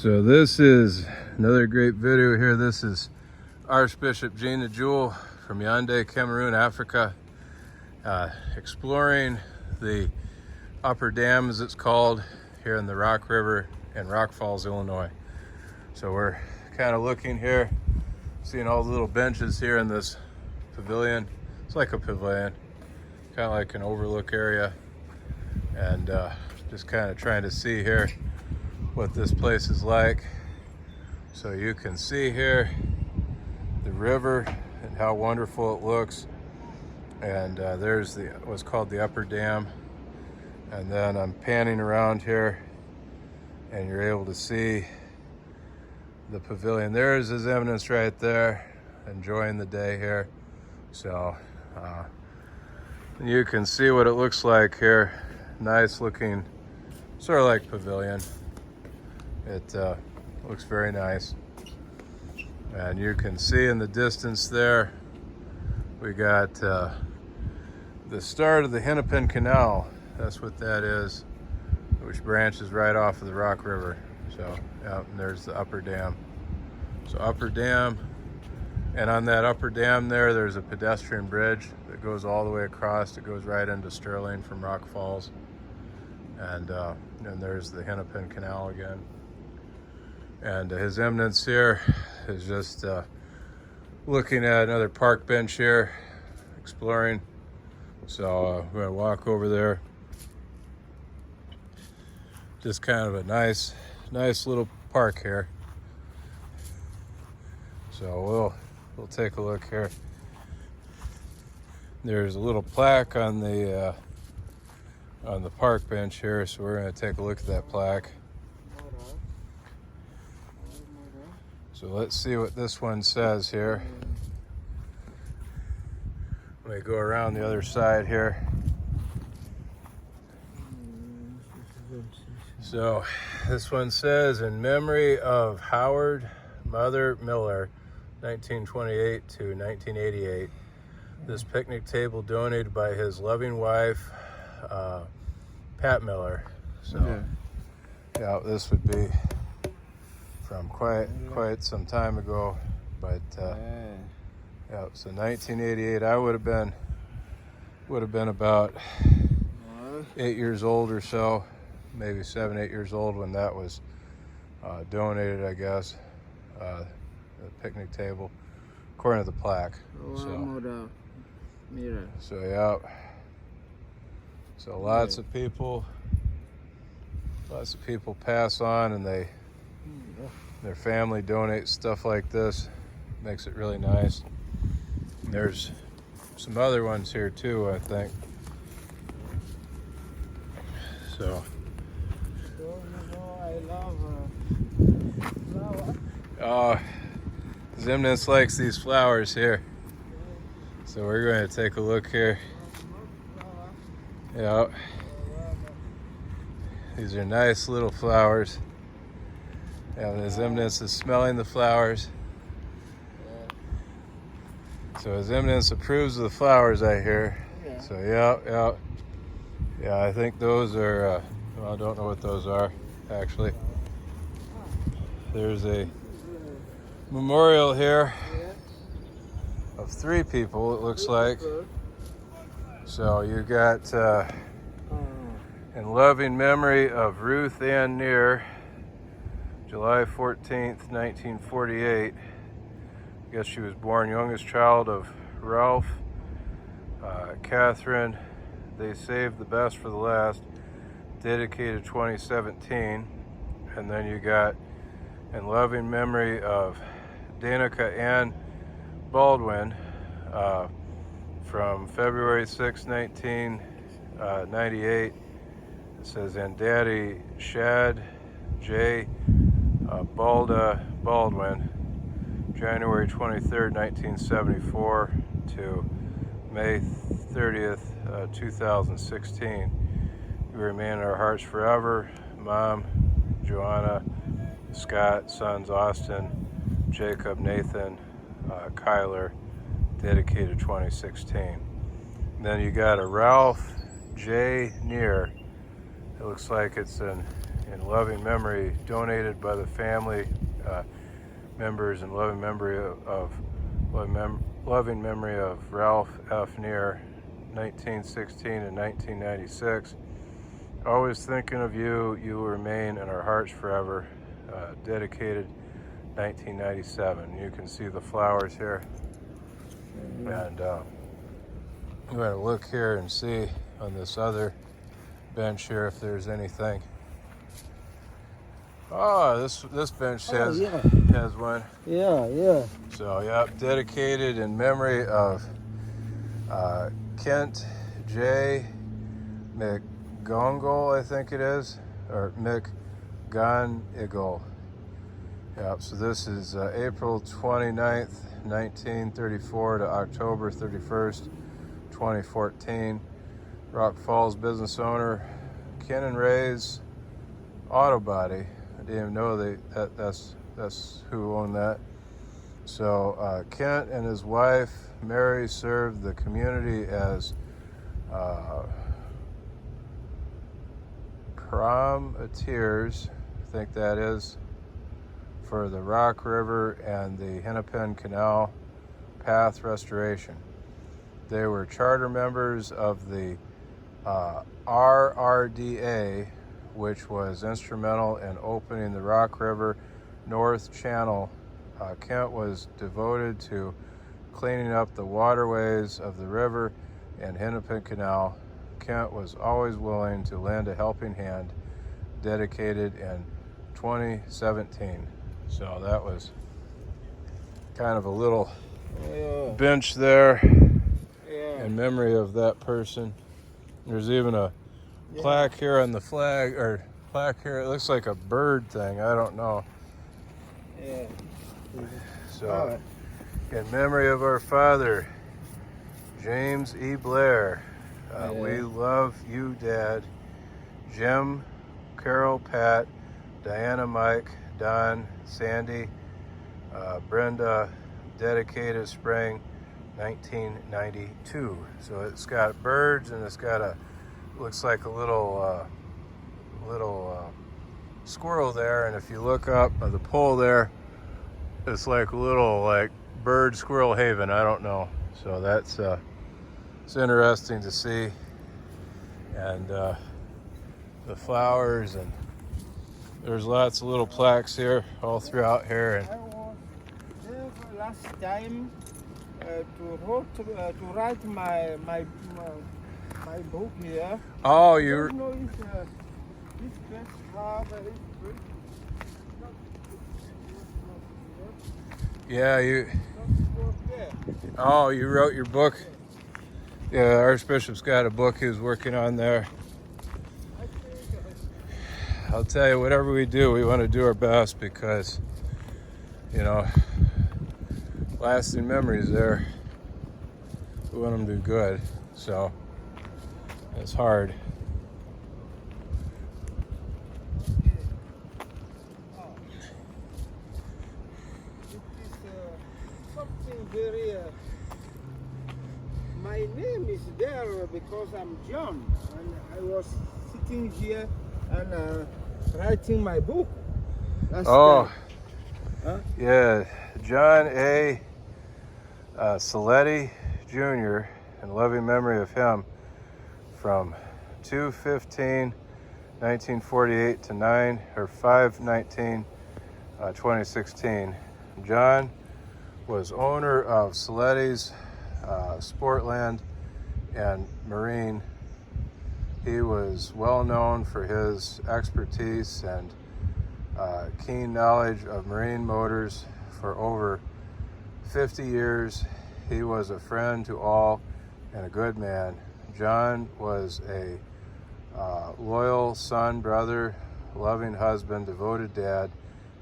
So this is another great video here. This is Archbishop Jean the Jewel from Yaoundé, Cameroon, Africa, exploring the upper dam, as it's called, here in the Rock River in Rock Falls, Illinois. So we're kind of looking here, seeing all the little benches here in this pavilion. It's like a pavilion, kind of like an overlook area, and just kind of trying to see here what this place is like. So you can see here the river and how wonderful it looks, and there's what's called the upper dam. And then I'm panning around here and you're able to see the pavilion. There's His Eminence right there, enjoying the day here. So you can see what it looks like here. Nice looking, sort of like pavilion. It looks very nice. And you can see in the distance there, we got the start of the Hennepin Canal. That's what that is, which branches right off of the Rock River. So, yeah, and there's the upper dam. So upper dam, and on that upper dam there's a pedestrian bridge that goes all the way across. It goes right into Sterling from Rock Falls. And there's the Hennepin Canal again. And His Eminence here is just looking at another park bench here, exploring. So we're gonna walk over there. Just kind of a nice little park here. So we'll take a look here. There's a little plaque on the park bench here, so we're going to take a look at that plaque. So let's see what this one says here. Let me go around the other side here. So this one says, in memory of Howard Mother Miller, 1928 to 1988. This picnic table donated by his loving wife, Pat Miller. So yeah, this would be from quite some time ago, but yeah, so 1988. I would have been about 8 years old or so, maybe 7, 8 years old when that was donated, I guess. The picnic table, according to the plaque. So yeah. So lots of people pass on, and their family donates stuff like this. Makes it really nice. And there's some other ones here too, I think. So I love His Eminence likes these flowers here. So we're going to take a look here. Yeah. These are nice little flowers. And His Eminence is smelling the flowers. So His Eminence approves of the flowers, I hear. So yeah, I think those are, well, I don't know what those are, actually. There's a memorial here of 3 people, it looks like. So you got in loving memory of Ruth Ann Neer, July 14th, 1948. I guess she was born youngest child of Ralph, Catherine. They saved the best for the last, dedicated 2017. And then you got in loving memory of Danica Ann Baldwin, from February 6, 1998. It says, and Daddy Shad J. Balda Baldwin, January 23rd, 1974 to May 30th, 2016. You remain in our hearts forever. Mom, Joanna, Scott, sons Austin, Jacob, Nathan, Kyler, dedicated 2016. And then you got a Ralph J. Neer. It looks like it's in in loving memory, donated by the family members in loving memory of Ralph F. Neer, 1916 and 1996. Always thinking of you, you will remain in our hearts forever. Dedicated 1997. You can see the flowers here. And I'm going to look here and see on this other bench here if there's anything. Oh, this bench has one. Yeah. So, yep, dedicated in memory of Kent J. McGongle, I think it is, or McGonigal. Yep, so this is April 29th, 1934 to October 31st, 2014. Rock Falls business owner, Ken and Ray's Auto Body. I didn't even know that's who owned that. So Kent and his wife Mary served the community as promoteers, I think that is, for the Rock River and the Hennepin Canal path restoration. They were charter members of the RRDA, which was instrumental in opening the Rock River North Channel. Kent was devoted to cleaning up the waterways of the river and Hennepin Canal. Kent was always willing to lend a helping hand, dedicated in 2017. So that was kind of a little bench there in memory of that person. There's even a plaque here on the flag, or plaque here. It looks like a bird thing. I don't know. So, in memory of our father, James E. Blair. We love you, Dad. Jim, Carol, Pat, Diana, Mike, Don, Sandy, Brenda, dedicated spring 1992. So it's got birds and it's got looks like a little squirrel there. And if you look up at the pole there, it's like a little bird squirrel haven. I don't know. So that's it's interesting to see. And the flowers, and there's lots of little plaques here all throughout here. And I was there last time to write my book here. Oh, I don't know if this best have yeah, you wrote your book. Yeah, Archbishop's got a book he was working on there. I'll tell you, whatever we do, we want to do our best because, lasting memories there. We want them to be good, so it's hard. Something very. My name is there because I'm John, and I was sitting here and writing my book. Yeah, John A. Saletti Jr., in loving memory of him, from 2/15/1948 to 5/19/2016. John was owner of Saletti's Sportland and Marine. He was well known for his expertise and keen knowledge of marine motors. For over 50 years, he was a friend to all and a good man. John was a loyal son, brother, loving husband, devoted dad,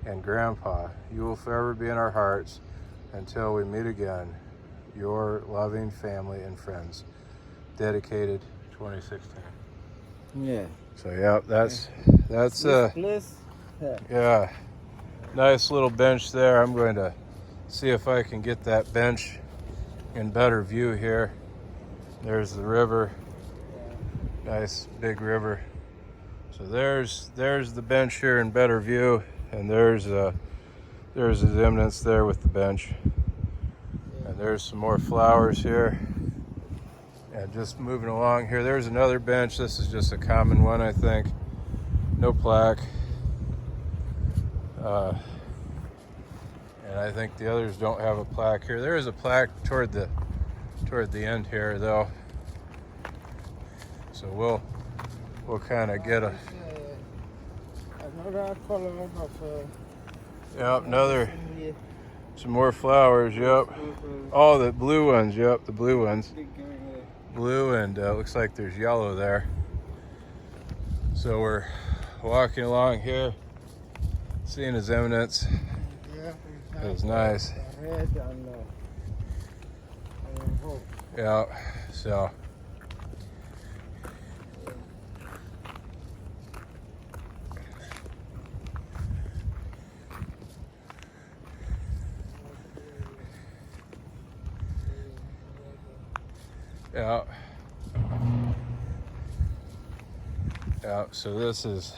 and grandpa. You will forever be in our hearts until we meet again. Your loving family and friends. Dedicated 2016. Yeah. So yeah, that's Place. yeah, nice little bench there. I'm going to see if I can get that bench in better view here. There's the river. Nice big river. So there's the bench here in better view, and there's His Eminence there with the bench. And there's some more flowers here. And just moving along here, there's another bench. This is just a common one, I think. No plaque. And I think the others don't have a plaque here. There is a plaque toward the end here, though. So we'll kind of get another color of yep, some more flowers. Yep. Oh, the blue ones. Yep, the blue ones. Blue, and looks like there's yellow there. So we're walking along here, seeing His Eminence. Yeah, It was nice. Red and hope. Yeah, so. Yeah. Yeah, so this is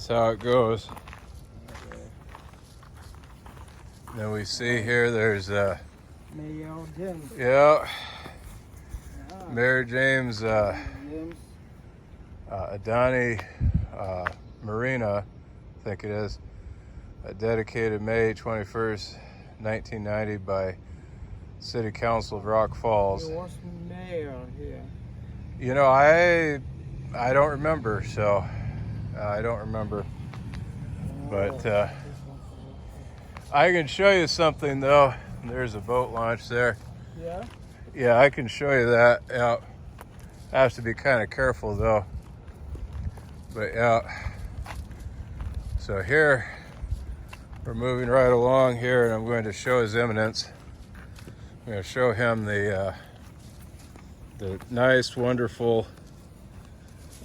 how it goes. Then we see here there's Mayor James. yeah, Yeah. Mayor James James. Adani Marina, I think it is, dedicated May 21st, 1990 by City Council of Rock Falls. He was mayor here. You know, I don't remember, so I don't remember. But I can show you something, though. There's a boat launch there. Yeah? Yeah, I can show you that. Yeah. I have to be kind of careful, though. But yeah. So here, we're moving right along here, and I'm going to show His Eminence. I'm going to show him the nice, wonderful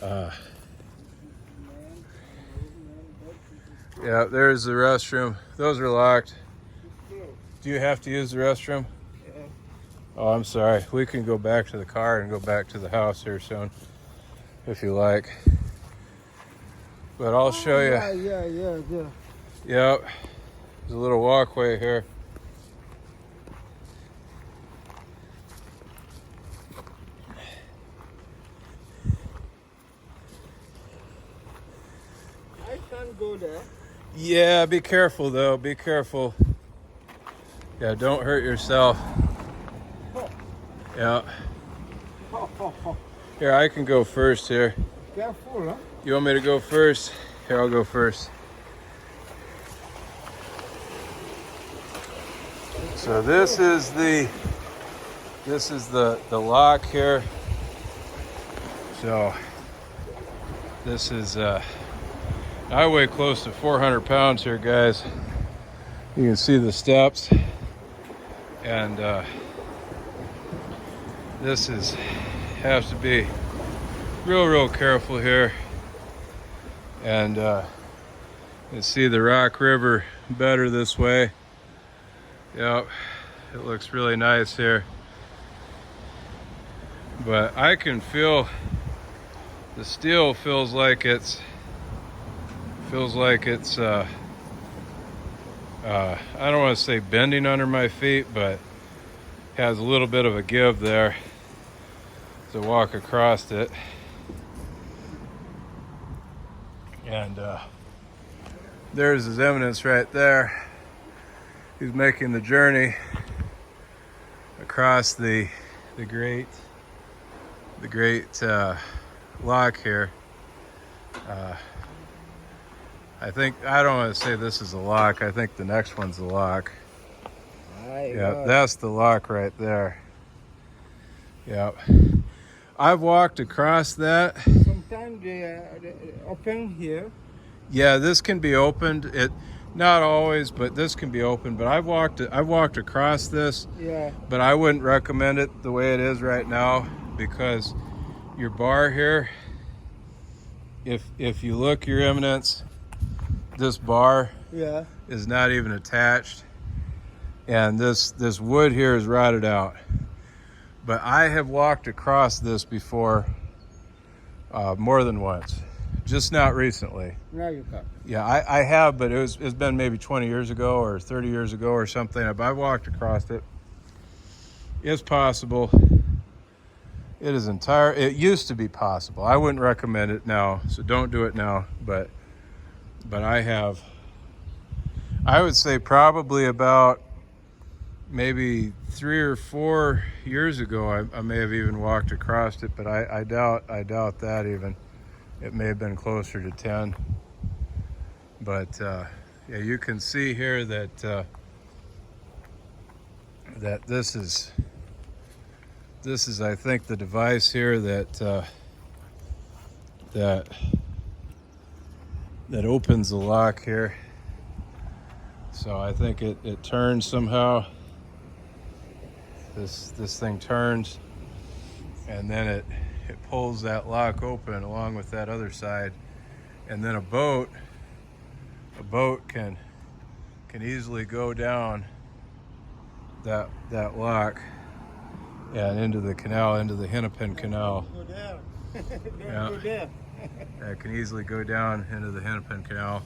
yeah, there's the restroom. Those are locked. Do you have to use the restroom? Yeah. Oh, I'm sorry. We can go back to the car and go back to the house here soon, if you like. But I'll show you. Yeah. Yep. There's a little walkway here. I can't go there. Yeah, be careful though. Be careful. Yeah, don't hurt yourself. Yeah. Here, I can go first here. Careful, huh? You want me to go first? Here, I'll go first. So this is the lock here. So this is I weigh close to 400 pounds here, guys. You can see the steps, and this has to be real careful here. And you see the Rock River better this way. Yep, it looks really nice here. But I can feel the steel feels like it's I don't want to say bending under my feet, but has a little bit of a give there to walk across it. And there's His Eminence right there. He's making the journey across the great lock here. I don't want to say this is a lock. I think the next one's the lock. Yeah, that's the lock right there. Yep. I've walked across that. Sometimes they open here. Yeah, this can be opened. It not always, but this can be opened. But I've walked across this. Yeah. But I wouldn't recommend it the way it is right now, because your bar here, if you look, Your Eminence, this bar is not even attached, and this wood here is rotted out. But I have walked across this before More than once, just not recently. Now you come. Yeah, I have, but it's been maybe 20 years ago or 30 years ago or something. I've walked across it. It's possible. It used to be possible. I wouldn't recommend it now, so don't do it now. But I have. I would say probably about maybe 3 or 4 years ago, I may have even walked across it, but I doubt that even. It may have been closer to 10. But yeah, you can see here that that this is I think the device here that opens the lock here. So I think it turns somehow. This thing turns, and then it pulls that lock open along with that other side, and then a boat can easily go down that lock and into the canal, into the Hennepin Canal. Go there. Yeah. Go there. It can easily go down into the Hennepin Canal.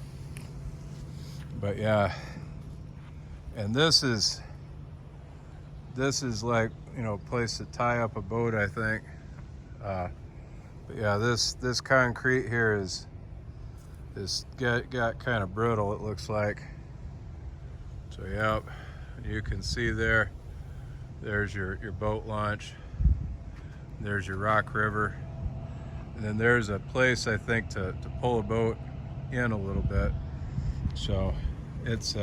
But yeah, and this is like, you know, a place to tie up a boat, I think. But yeah, this concrete here is got kind of brittle, it looks like. So yep, you can see there's your boat launch. There's your Rock River, and then there's a place I think to pull a boat in a little bit. So it's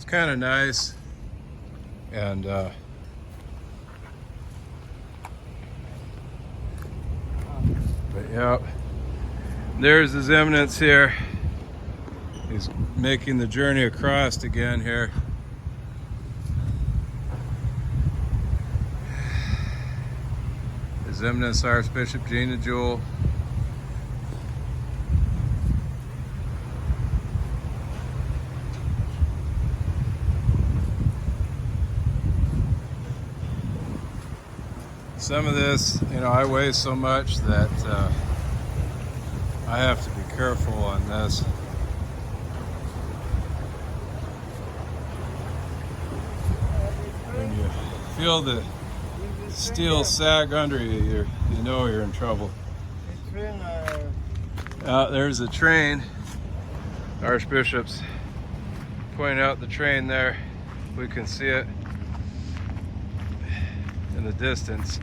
kind of nice, and but yep, there's His Eminence here. He's making the journey across again here. His Eminence Archbishop Gina Jewel. Some of this, you know, I weigh so much that I have to be careful on this. When you feel the steel sag under you, you know you're in trouble. There's a train. Archbishop's pointing out the train there. We can see it in the distance.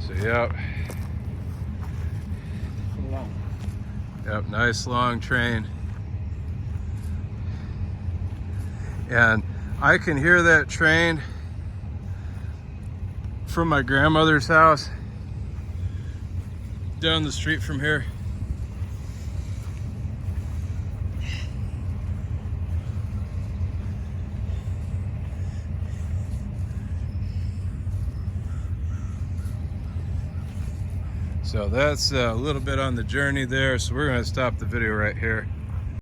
So yep. Yep, nice long train. And I can hear that train from my grandmother's house down the street from here. So that's a little bit on the journey there. So we're going to stop the video right here.